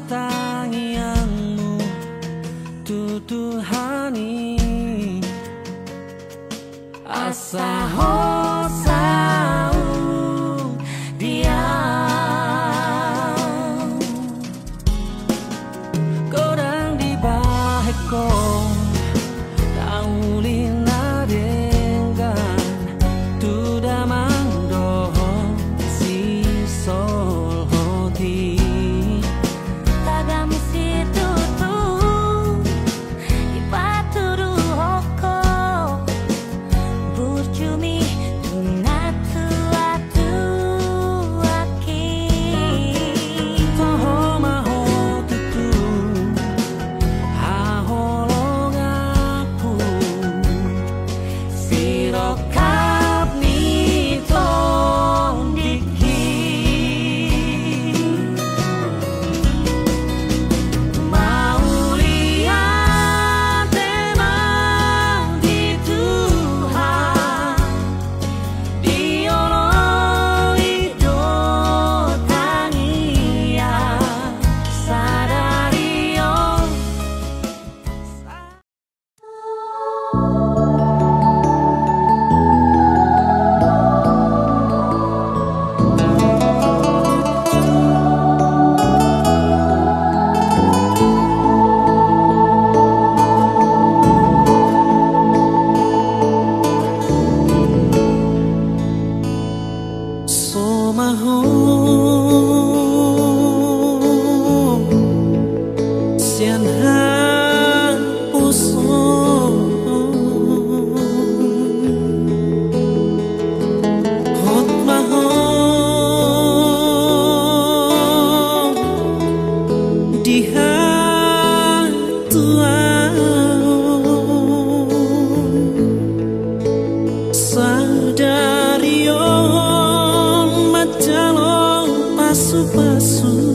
tangianmu tutuhani asa hosau dia kodang di baheko taulina dengan tuda mangdoh si sol hoti tagam si tutu ipaturu hoko burcumi tunatu atu aki toho maho tutu haholong aku sirokap ni tong diki mau lihat emang di Tuhan diolong itu tangia sadario somaho sian han puso hot maho dihan sadarion macalong pasu-pasu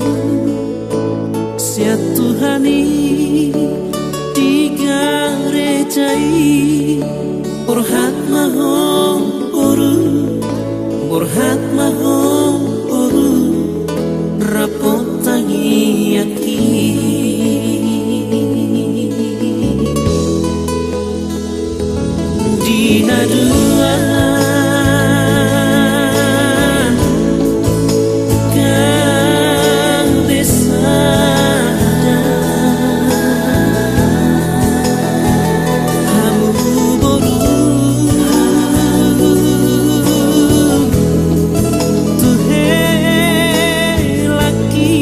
sia Tuhani digarejai burhat mahom uru rapot tangi aki dina dua kang desa hamu boru tuhe laki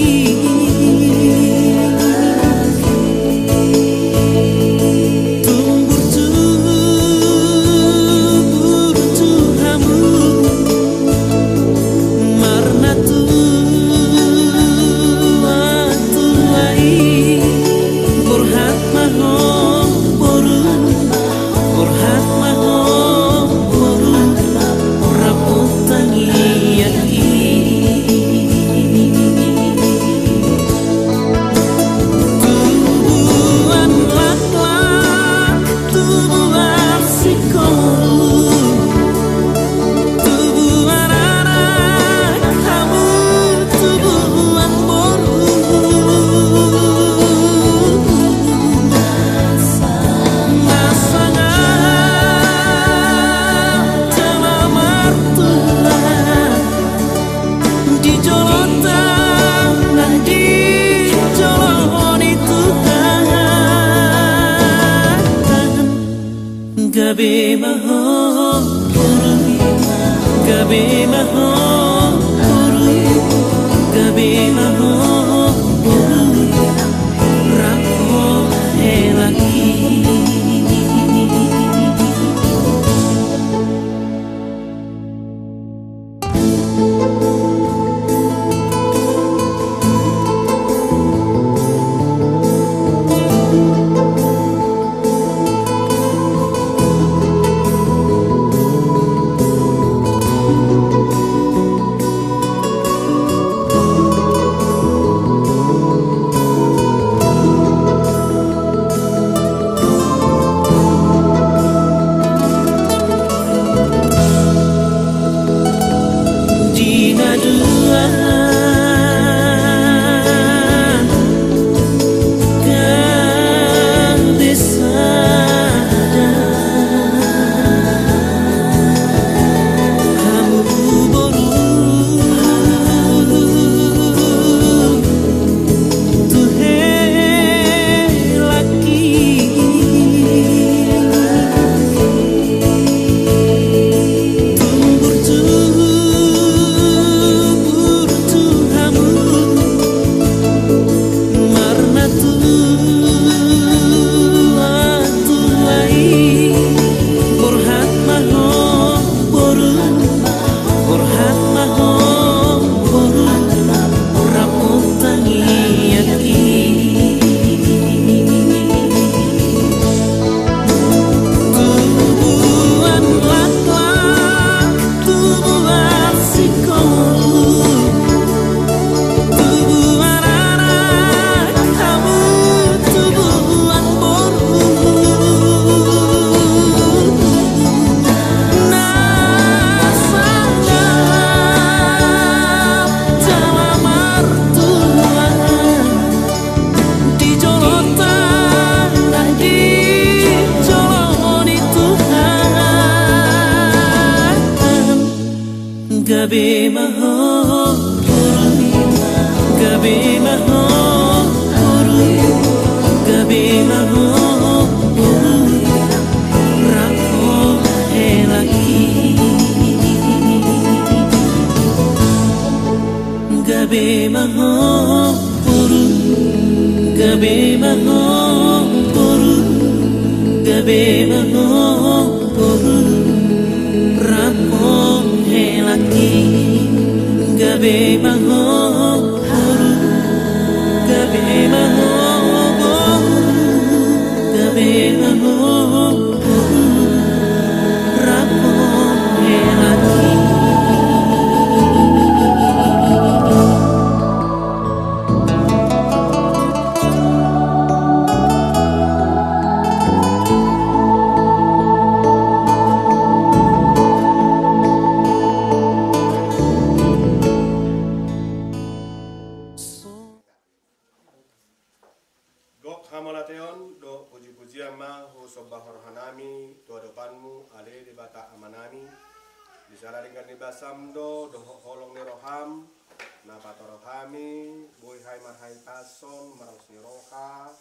gabe maho boru gabe maho boru rapo elaki gabe maho boru gabe maho boru gabe maho boru rapo elaki gabe maho boru gabe maho boru gabe maho boru rapo elaki Hamalateon do puji-pujian ma hu sobbahor hanami tua depanmu ale di bata amanami di sana dengan di basam do holong ni roham na patorohami boy hai marhai tason marau siroha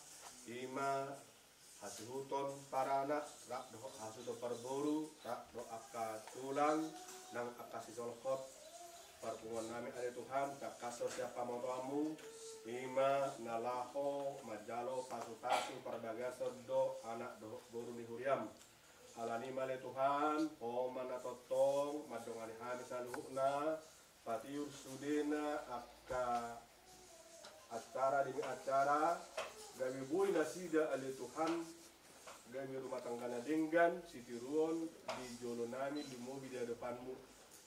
ima hasuhuton parana rak do hasudo perboru rak do akka tulang nang akka sisolhot perpungan nami ada Tuhan tak kaso siapa mau tuamu ima nalaho majalo pasu-pasu perbagasan do anak do boru ni huriam alani male Tuhan mana totong madongani hamis aluhna patiur sudena akka acara demi acara gawi bui nasida ale Tuhan gawi rumah tanggana denggan sitiruon di jolo nami di mobil di depanmu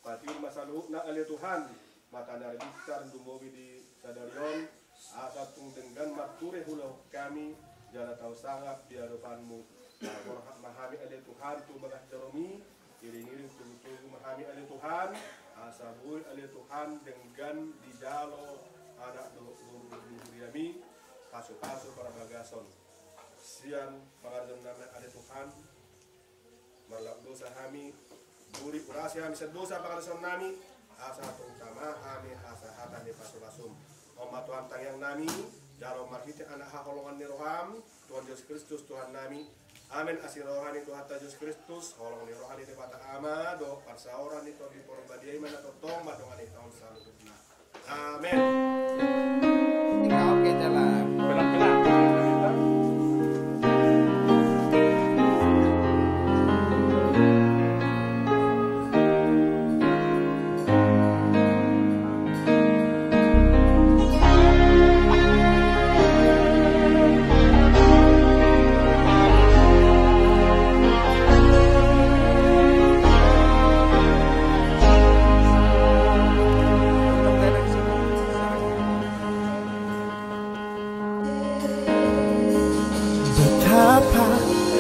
patiur masaluhna ale Tuhan mata dari bitar di mobil di sadarion asatung dengan mature hulau kami jala tahu sangat di hadapanmu mahami ale Tuhan tu bagah jeromi iring-iring tunggu mahami ale Tuhan asabui ale Tuhan dengan di jalo anak duriami pasu-pasu para bagason sian pangarjon nama ale Tuhan marlap dosa kami buri urasi kami sedosa pangarjon nami asatung sama kami asa hatan di pasu-pasum Oma Tuhan tangyang nami, jalo marhiti anak haholongan ni roham, Tuhan Yesus Kristus Tuhan nami. Amin asih rohani Tuhan Yesus Kristus, holongan ni rohani di patah ama, do parsaoran ni Tuhan di porbadiai mana totong, madongan ni tahun saludutna. Amin. Oke jalan. Belang-belang.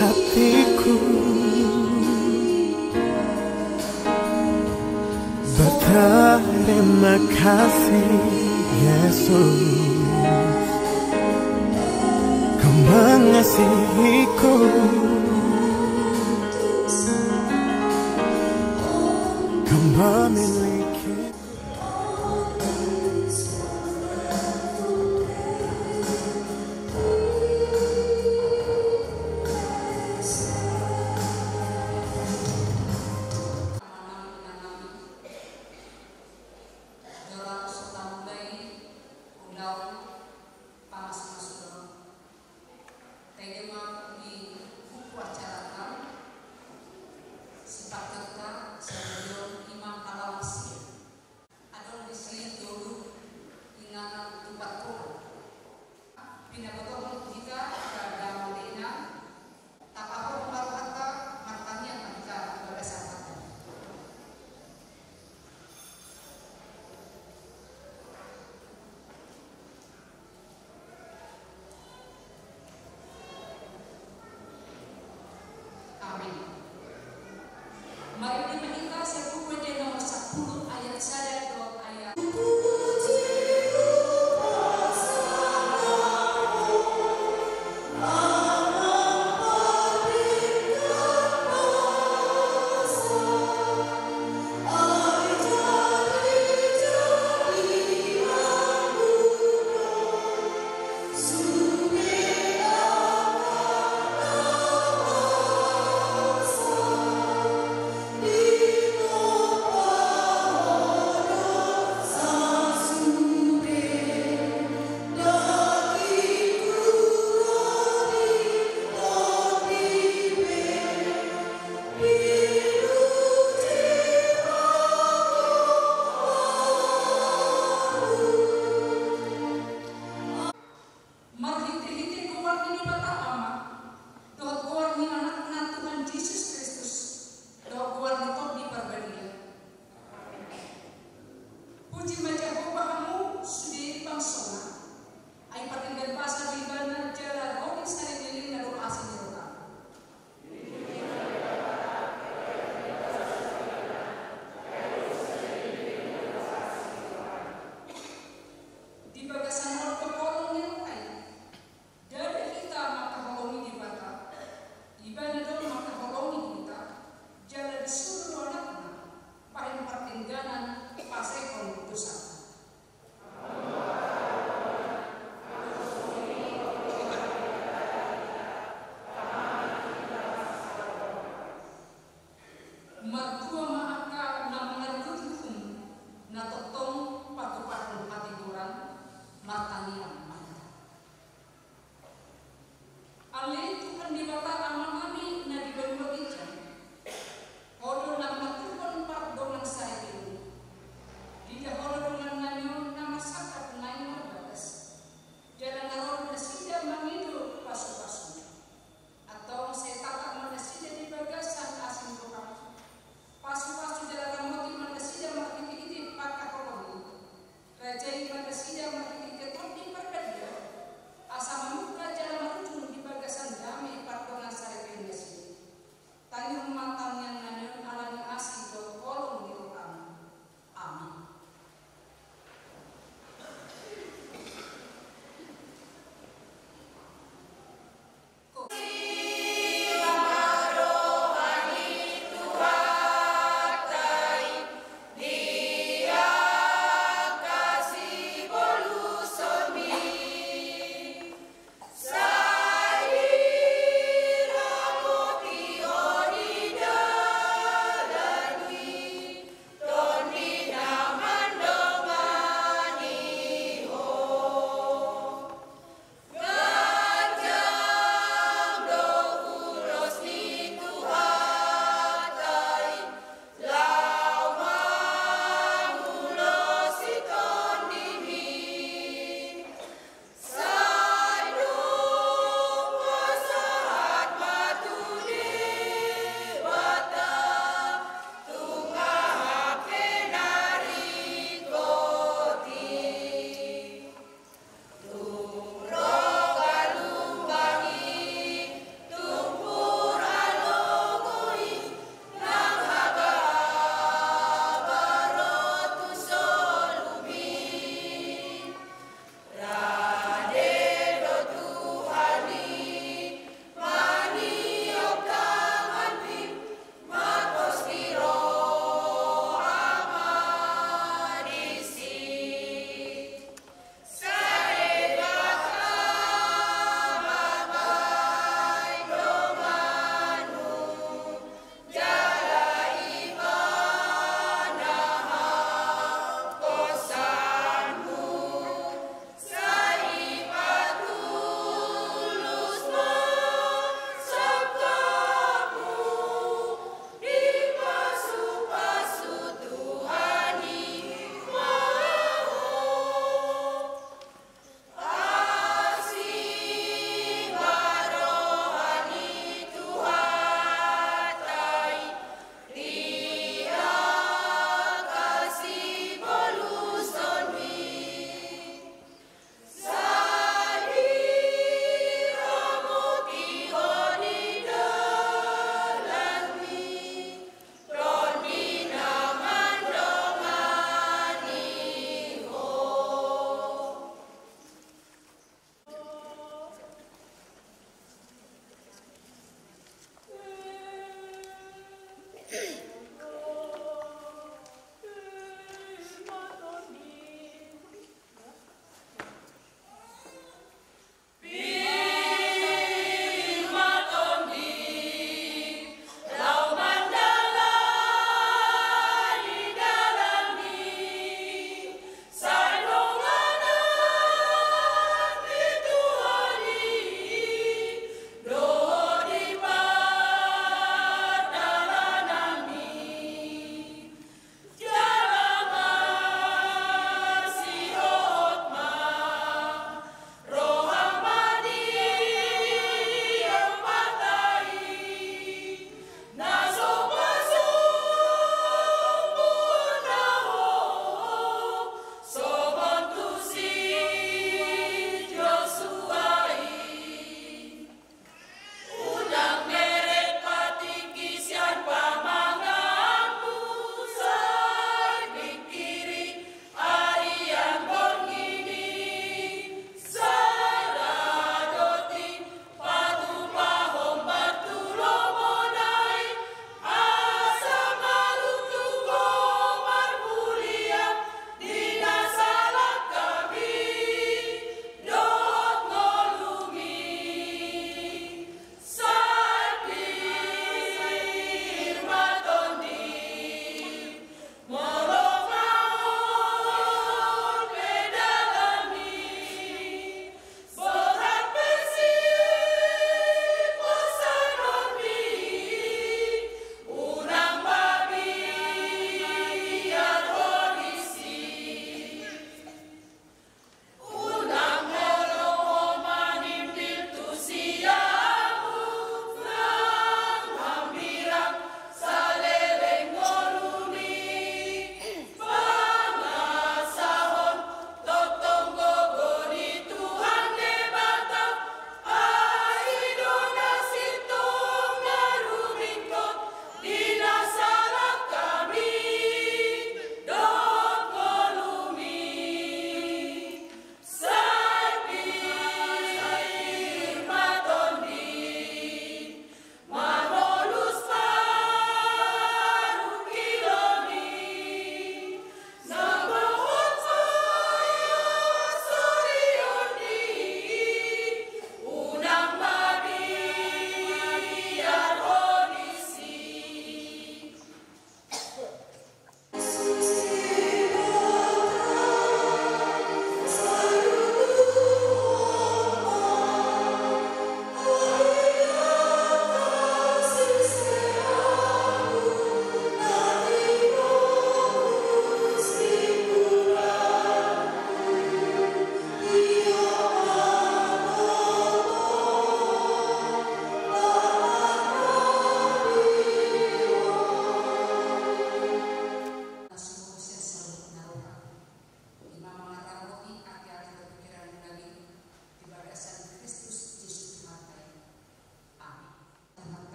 hatiku berterima kasih Yesus, Kau mengasihiku, Kau memilikiku. Mari kita sebuah nomor 10 ayat 1 ayat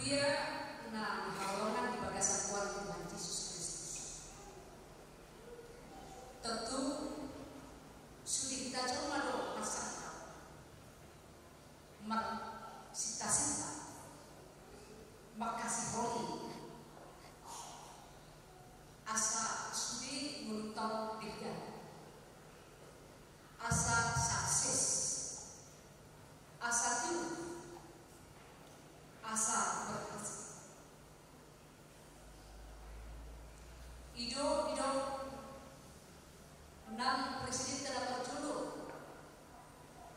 pria na halangan di bagasan kuat Tuhan Yesus Kristus. Tentu sudah kita coba dong masalah sita-sita makasih holi asa sudi ngutang digan asa sukses asa tuh asa berhasil hidup enam presiden telah berjuluk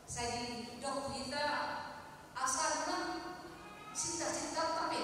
saya hidup kita asa enam cinta-cinta tapi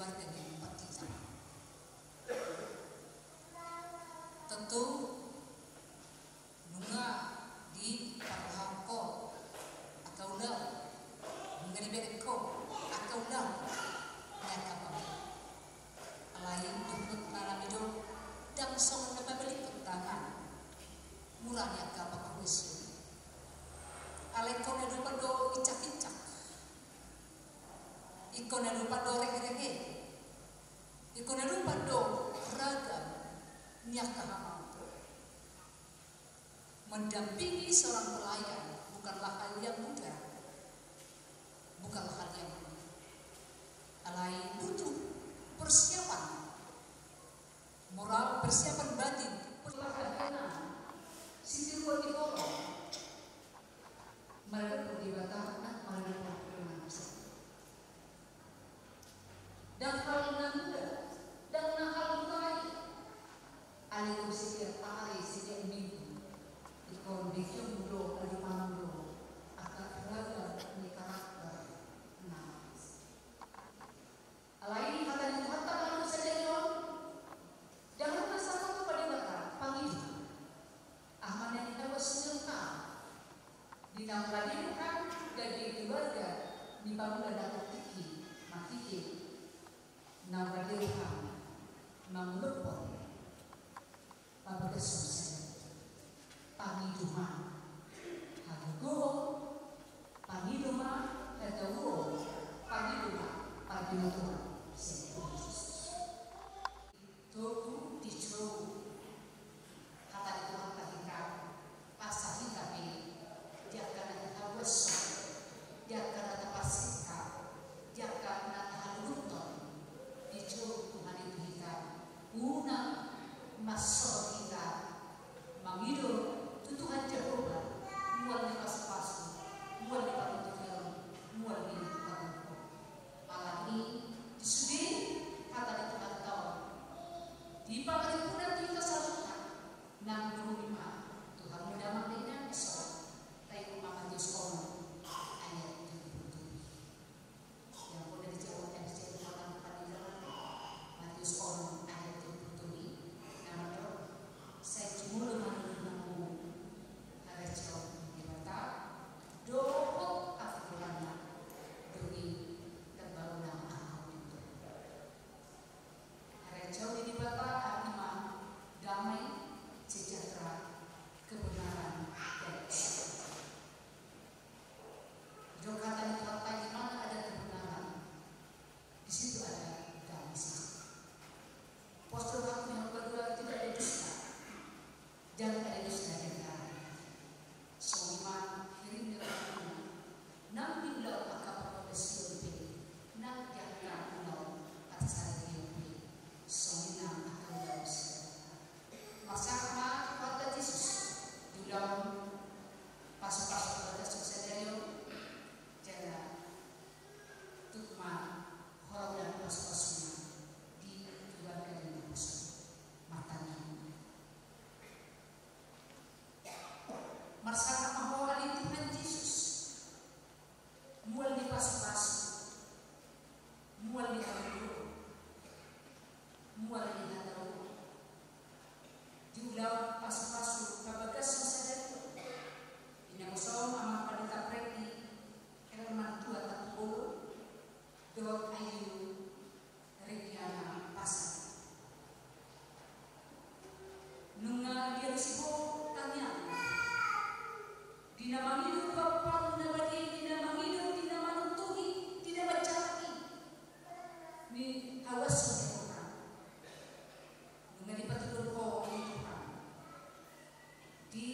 keluarga yang empat kita. Tentu nunga di paruhangko atau lau nunga di bedeko atau lau nyata apa lain untuk malam itu dan song dapat beli tangan murahnya kapal kuis aleko na lupa do icak-icak iko na lupa do rege-rege iko na lupa do ragam nyaka hamam mendampingi seorang pelayan bukanlah hal yang mudah, bukanlah hal yang mudah. Alai butuh persiapan moral, persiapan batin, perlahan-lahan sisi luar di kolom mereka berdebatan mereka berkenaan dan hal yang mudah dan hal lain alai usia hari sejak minggu ikon dikium do dari malam do akan beragam di karakter nas alai kata itu kata lalu saja do jangan masalah itu pada mata panggil Ahmad yang kita bersenjata di dalam kan dari keluarga di bangun ada tiki mati nama radiokan mengelepon pada kesusahan Pangiduma, Hago, Pangiduma, Hadawo, Pangiduma, Pangiduma, Sekolah. Toku dicoba, kata Tuhan ketika pasang kami, dia akan ada wasa, dia akan ada pasika, dia akan ada haluton, dicoba Tuhan itu kita, guna masuk kita, mengido. Tuhan Jehovah mual di pas-pas mual di patutukan mual di patutukan apalagi disudin kata di Tuhan tahu di pagaripunan kita salukan nang rumah Tuhan mudah maknanya besok tayo Matius 10 ayat 77 yang boleh dijawab yang dijawab pada Matius 10 ayat 77 namanya saya cuma dopot afirmana demi terbangunnya ahau itu. Recau di bata agama damai sejahtera kebenaran dan kesatuan. Jokatan itu kata di mana ada kebenaran, di situ ada damai sejahtera. Postur aku yang kedua tidak ada dusta, jangan ada dusta dan darah. Soiman kirim nang bilau akap profesional nang jangan bilau asal dia soina akan daus masakma kata Yesus di dalam pas-pas pada sosialio jangan tukma orang yang pas-pasnya di keluarga dan matanya masyarakat mahal itu Tuhan Yesus mual di pas-pas mual di halu mual di halu diulang pas-pas kabagas masalah itu ini musuh amat pada tapreki elemen tua tak bolu dot ayu regiana pasar nunga dia sibuk tanya dinamang hidup bapak nabadi dinamang hidup dinamang untuhi tidak bercaki ni awas Tuhan mengenai patulun ko Tuhan di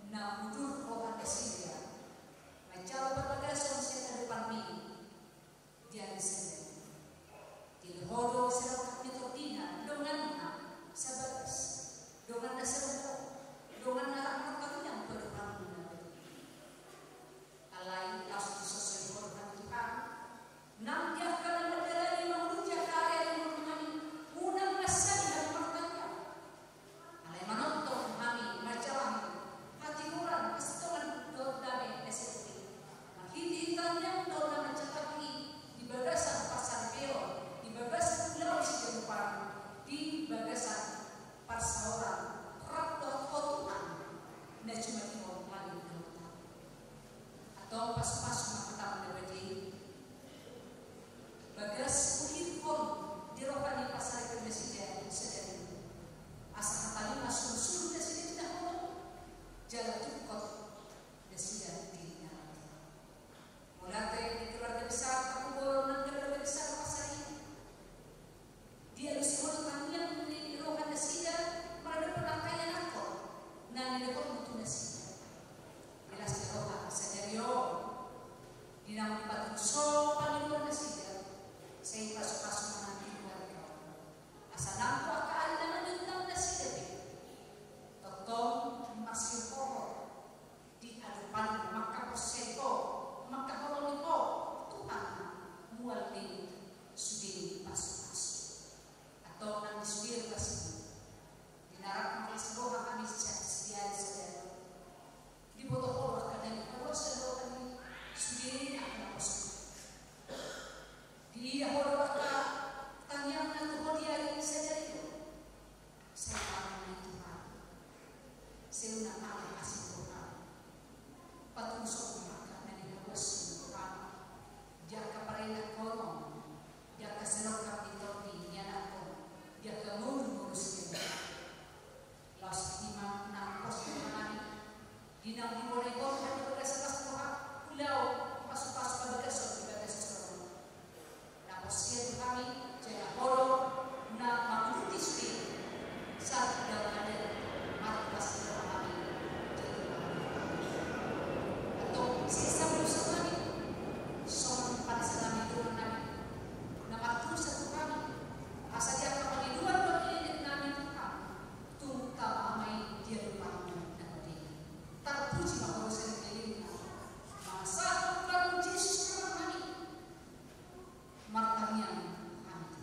namudur ko Asia macam babagason sa depan mi dia disini di hodo sa kapitotina dengan sabatas dengan nasabado dengan anak kalian berdepan alai asu sosai hormat Tuhan nam dia akan menjalani menguja karya yang mengenai unang nasani dan pertanyaan alai menonton kami majalah hati kurang kesetuan dot dame SST makiti hitamnya dot dame cekaki di bagasan Bagas uhipon dirokani pasal presiden sedang asa kali masuk suruh presiden dahulu jalan tukot presiden dirinya mulai di keluarga besar kakuboran keluarga besar pasal ini dia disebut kami yang dirokani presiden mereka penakaian aku nanti dapat untuk presiden jelas dirokani sedario dinam dipatuk so paling luar presiden saya pasuk-pasuk menanti keluarga asal nampu keadaan tentang nasi totong masih pohon di hadapan maka poseko maka holonipo Tuhan mual di sudi pasuk-pasuk atau nanti sudi pasuk dinarak malas roha kami sedia saudara di bodoh Allah kadang kalau saudara kami sudi akan pasuk dia hormat tanyang na Tuhan dia ini saja itu saya akan Tuhan saya nak akan kasih Tuhan patung sok maka nanti harus Tuhan jaga perintah kolom jaga senok kapitol di nyanaku jaga ngurus dia las imam na pos Tuhan dinam di boleh kolom pada sepas Tuhan pulau pasuk-pasuk pada kesok posisi kami jangan bodoh nak menguti sendiri saat dalam ada mati pasti kami atau sisa berusaha kami soal pada saat itu kami nama terus satu kami asal dia kami dua ini kami tu tak ramai dia lupa nanti terpuji bahwa saya kelilingnya masa Tuhan Yesus kami martanya kami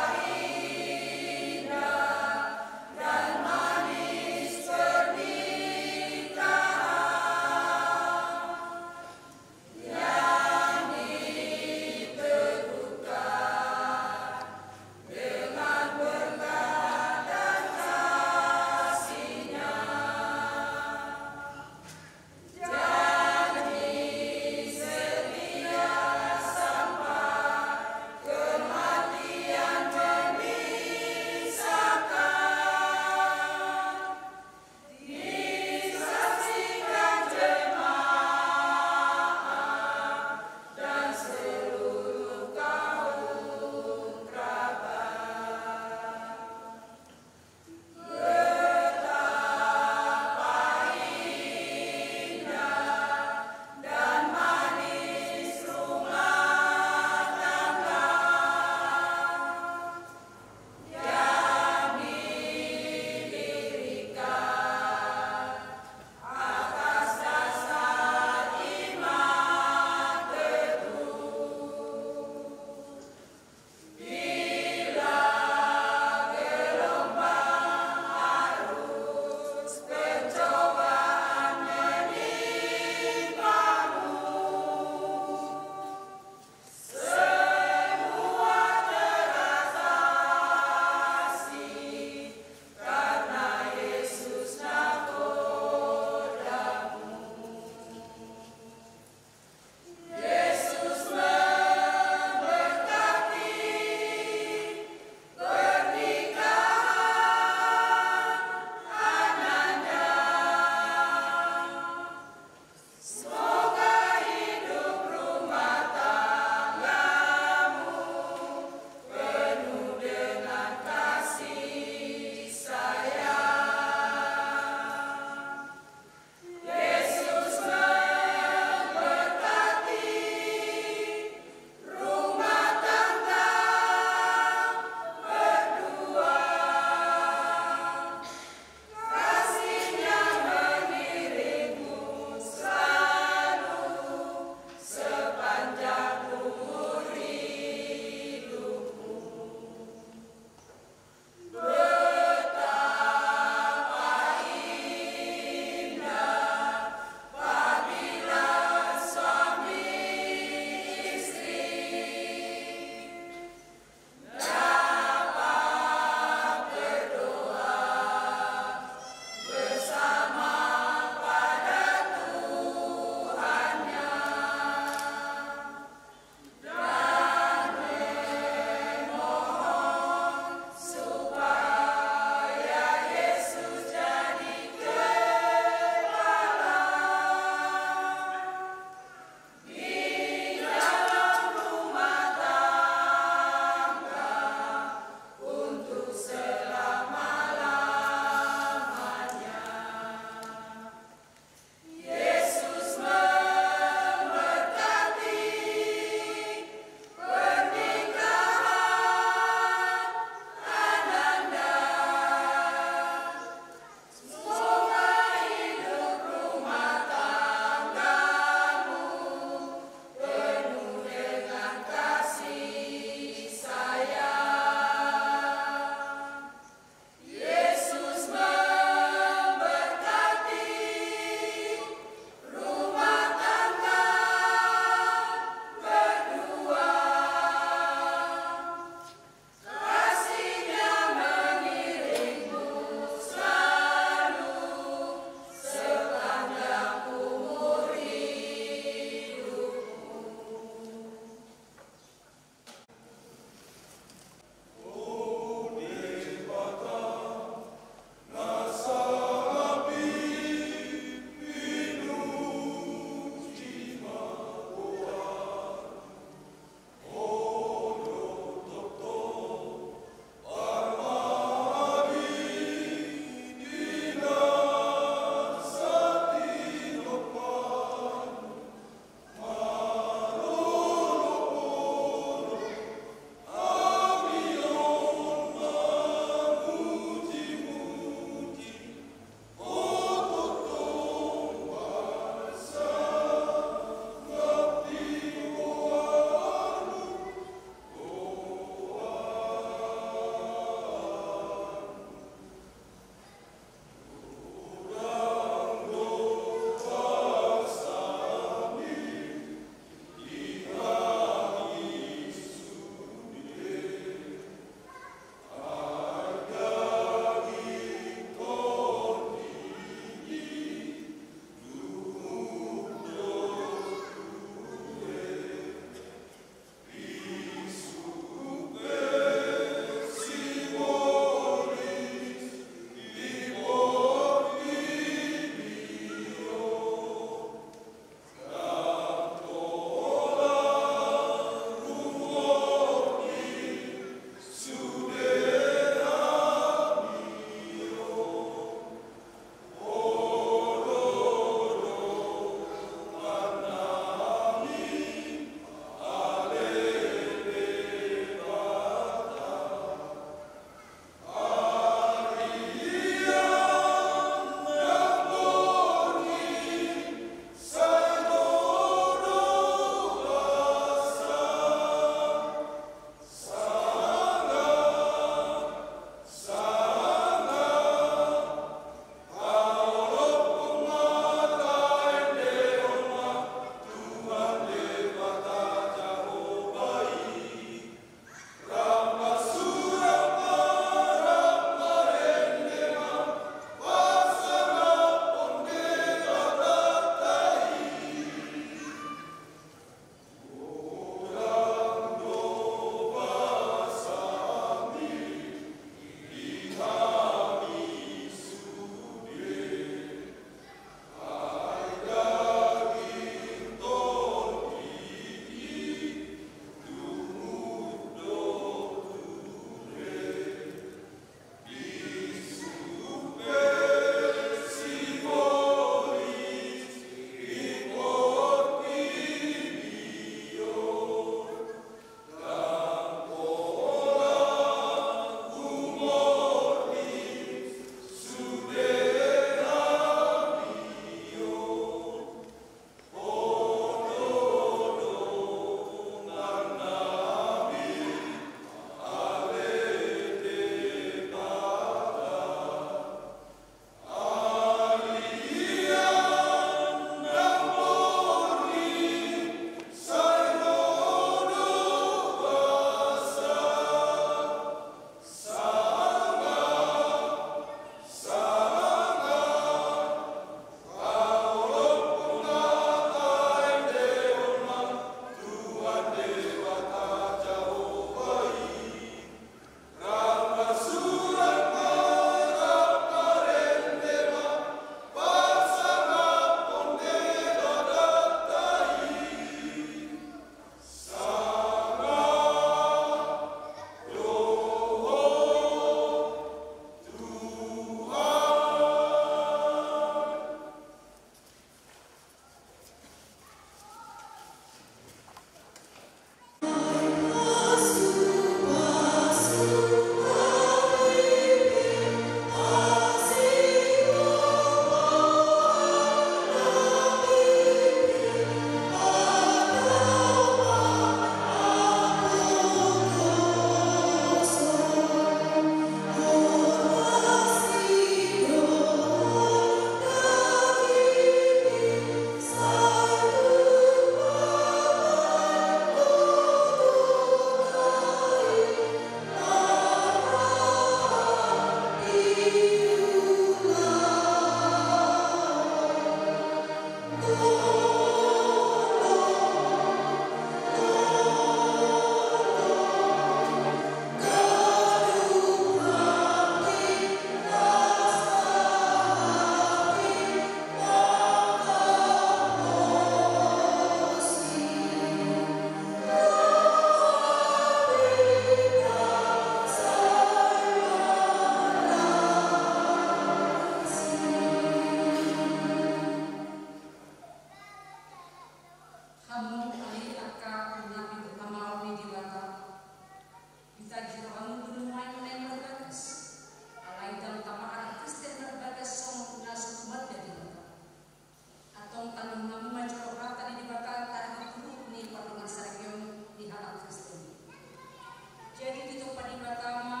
padibatama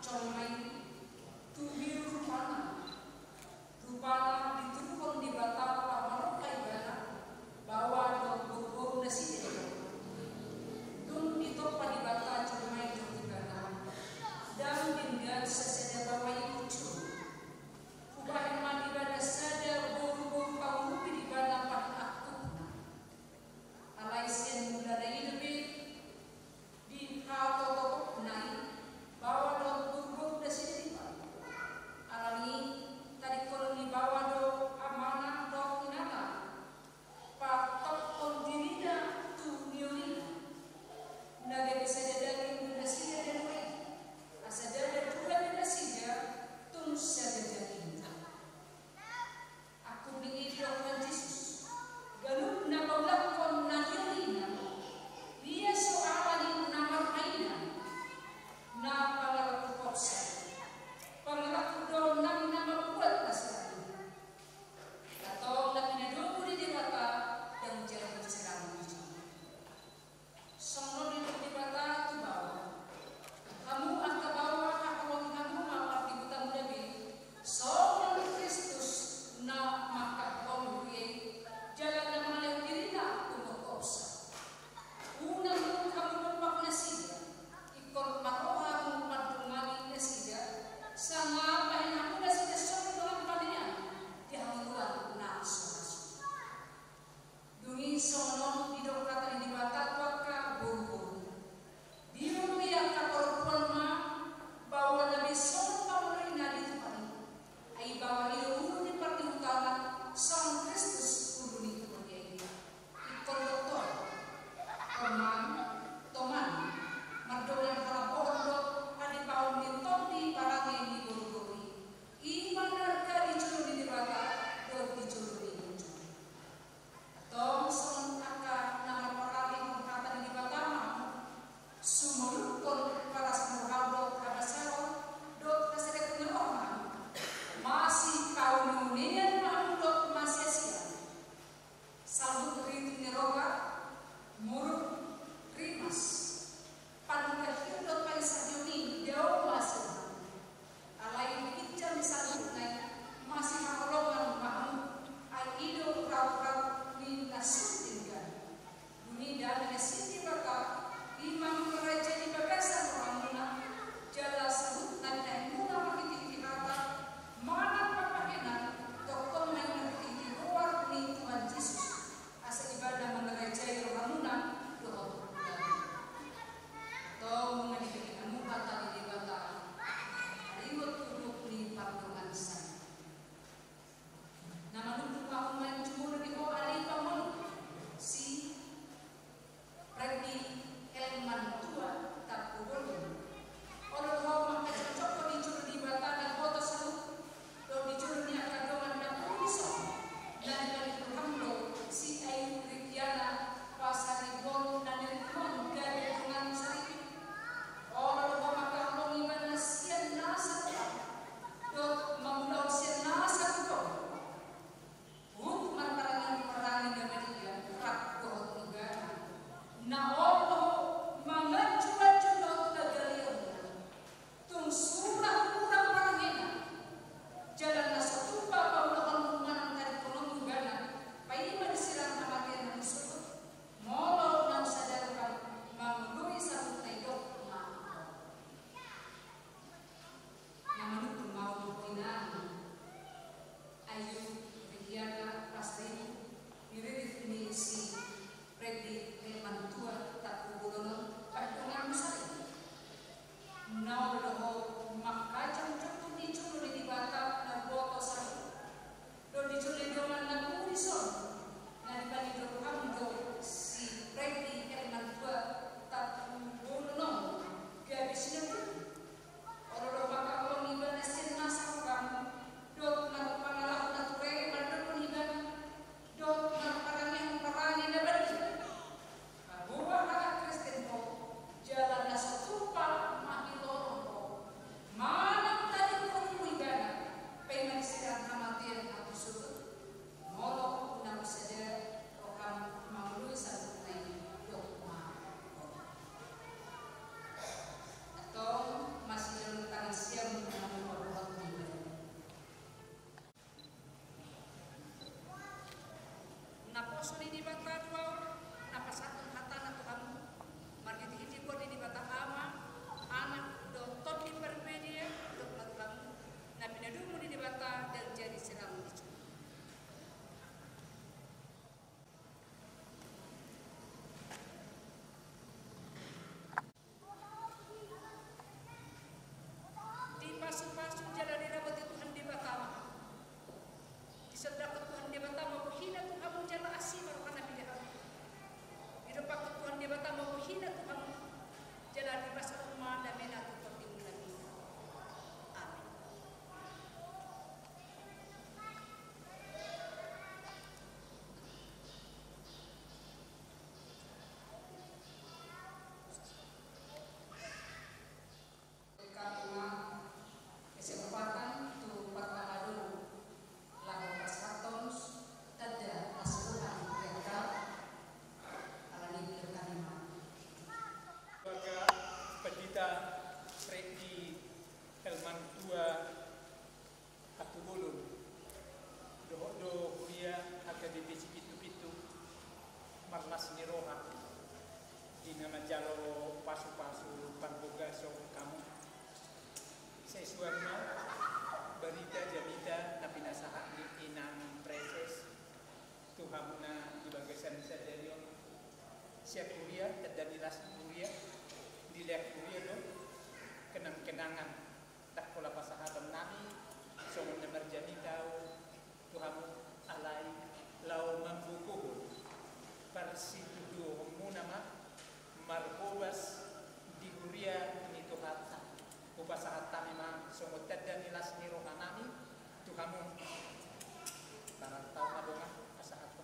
colmai tubi rupana diturun di batama marok kaibana bawa dok nasi tung itu padibata colmai dibana dan dengan sesudah bawa itu ubah mandi pada sada buru-buru kamu di bana pada akuna alaisen muda lebih di kau naik bawa dok buru nasi alami tadi koloni bawa dok amanah dok inana patok kondirina tu niolina naga bisa jadi nasi dan asada juga nasi tung sada jadi aku beli Tuhan Yesus galup na paglakon na yurina dia soalan nama kaina na pangarap kopsa pangarap do nang nama buat pasal atau na pinadobo di bata yang jadi berserang itu sono di bata tu bawa kamu angka bawa aku kamu apa di buta lebih soal Kristus na maka pembuye jalan na malay dirina kumukopsa unang kamu berpak nasiya ikon maroha mo patungali nasiya sa nga pahinako nasiya sa mga paniyan di hanguan na aso dungi sonon di dokatan di batat ka buru di rupiah ka korupon ma bawa nabi son pamurina di tuhan ay bawa ilo di pertiutan sang Kristus kudu itu menjadi ikon doktor toman mardolan para pondok adi paun di tondi parangi di buru-buru iman harga dicuri di bata do dicuri di muncul atau sang angka nama parali mengkatan di batama sumulukon para semurhado kabasaro dot kaseret nyorman masih kaum unian mahmudot masih siap sambut riti neroga muruk rimas panukat hidot paisa juni jauh masih alai hijau sambut naik masih makolongan mahmud ai ido prau-prau ni nasuntingkan buni dan nasinti baka imam kerajaan di bagasan suri di bata dua napas satu hatana Tuhan margit hiji ko di bata ama anak doktor di permedia dokter kamu nabi nadumu di bata dan jadi selamu di pasu-pasu jalan di dapat Tuhan di batama di sedekah Tuhan di batama menghina Tuhan menjala asih baru karena dia di depan Tuhan di batama menghina Tuhan jalan di pasar rumah dan mena Tuhan di bulan ini amin. Kesempatan tu pertama dulu lagu Pascatons tada asuhan mereka alani berkanima. Sebagai pendeta Freddy Helman II Hatululun do kuliah akademisi pitu-pitu marlas niroha di nama jalo pasu-pasu panboga song kamu saya suarna berita jamita tapi nasahat di inang preses Tuhamuna di bagasan sadarion siap kuliah dan dilas kuliah dilihat kuliah do kenang-kenangan tak pola pasahatan nami songon nemar jamita Tuhamu alai lau mambukuhu parsidudu munama markobas di kuliah ini Tuhan upasahat memang songot dan nilas ni rohanami tu kamu para tahu adonga asahat ko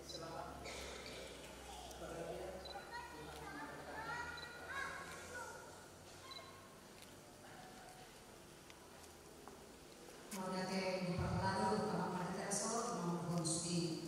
selamat Kemudian di perlalu kalau pada tersebut mau di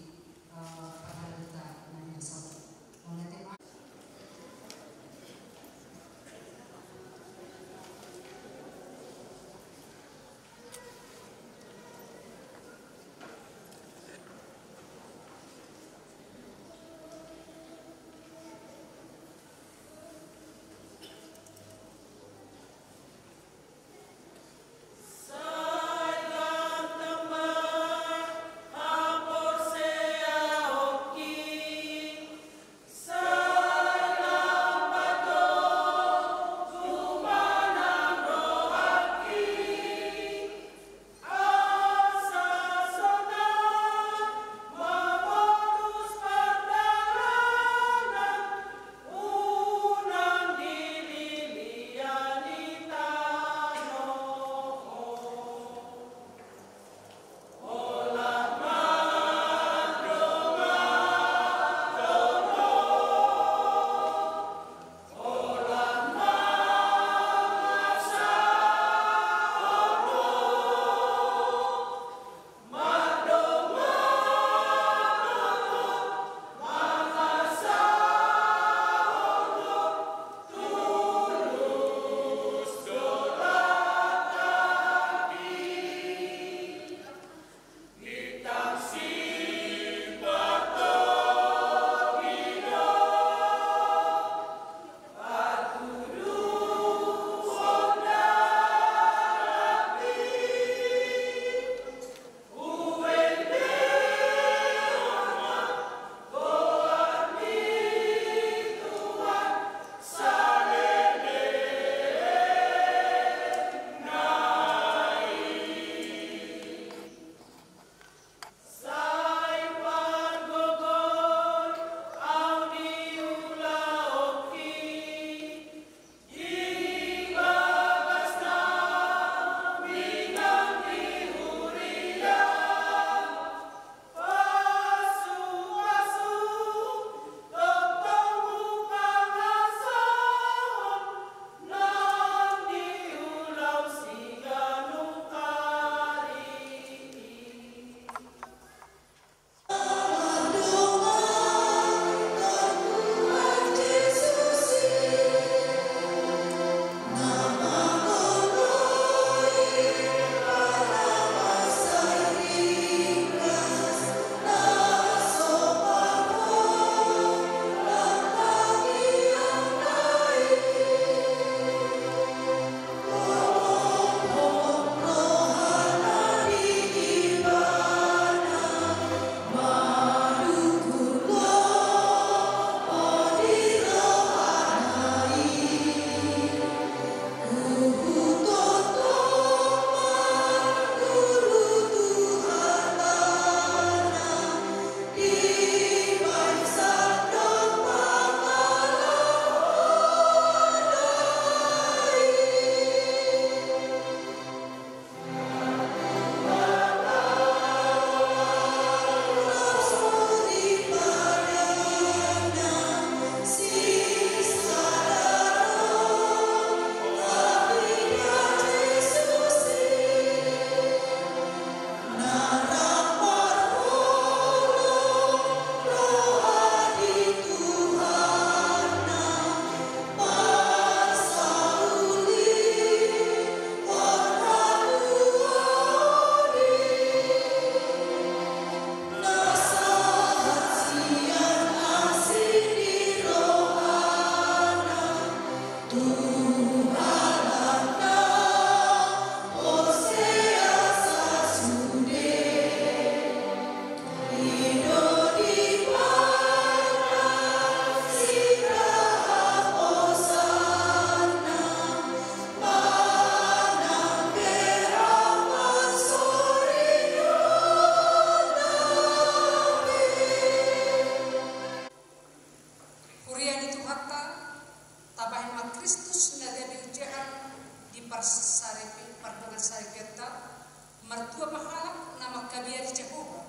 Mertua mahalak nama kabiari Jehovah,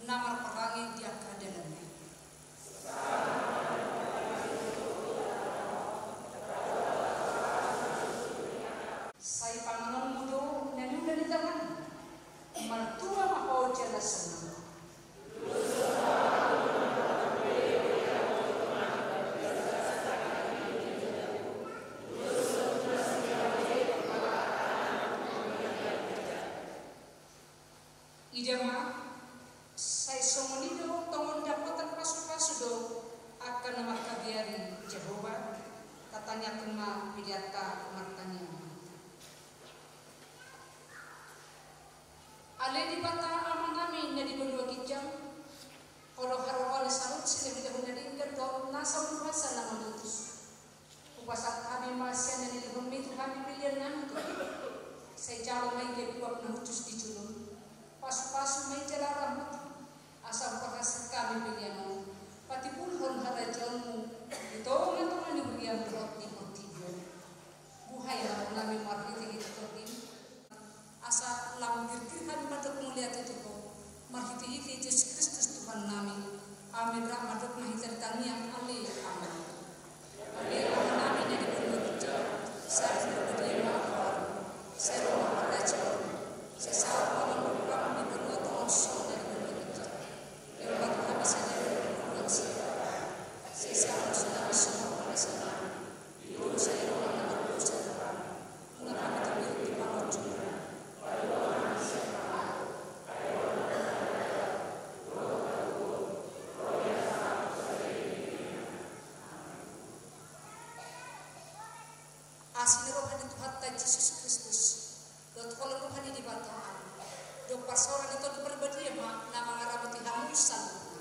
nama perangi dia keadaannya. Saya pangalan mudo nanu dari tangan. Mertua mahal jala senang. Idama saya somonido tongon dapatan pasu-pasu do akan nama kabiari Jehovah katanya kema pidata martanya. Ale di bata aman kami na di berdua kijang kalau harawal sarut sila bidahun na rin kerto nasa umasa na malutus upasat kami masya na nilihumit kami pilihan nanto saya jalo may kebuak na hutus di julong pasu-pasu may jalaran asal pakasat kami pilihan pati pulhon harajanmu ito nga nibigyan drop di motivo buhay na namin marketing ito din asa lamgir-gir kami madok mulihat itu ko marhiti-hiti Yesus Kristus Tuhan nami amin rak madok mahiter taniang ale amin ale amin nami jadi berdoa saat berdoa maafkan saya mau belajar saya saat mau berdoa di berdoa tahun dari berdoa yang buat kami saja berdoa saya saat sudah bersama pada sana ibu saya orang berdoa mengapa kami di bawah juga. Asli rohani Tuhan Yesus Kristus. Dot kalau rohani di batuan. Dok pasoran itu berbeda nama ngarabati hamusan.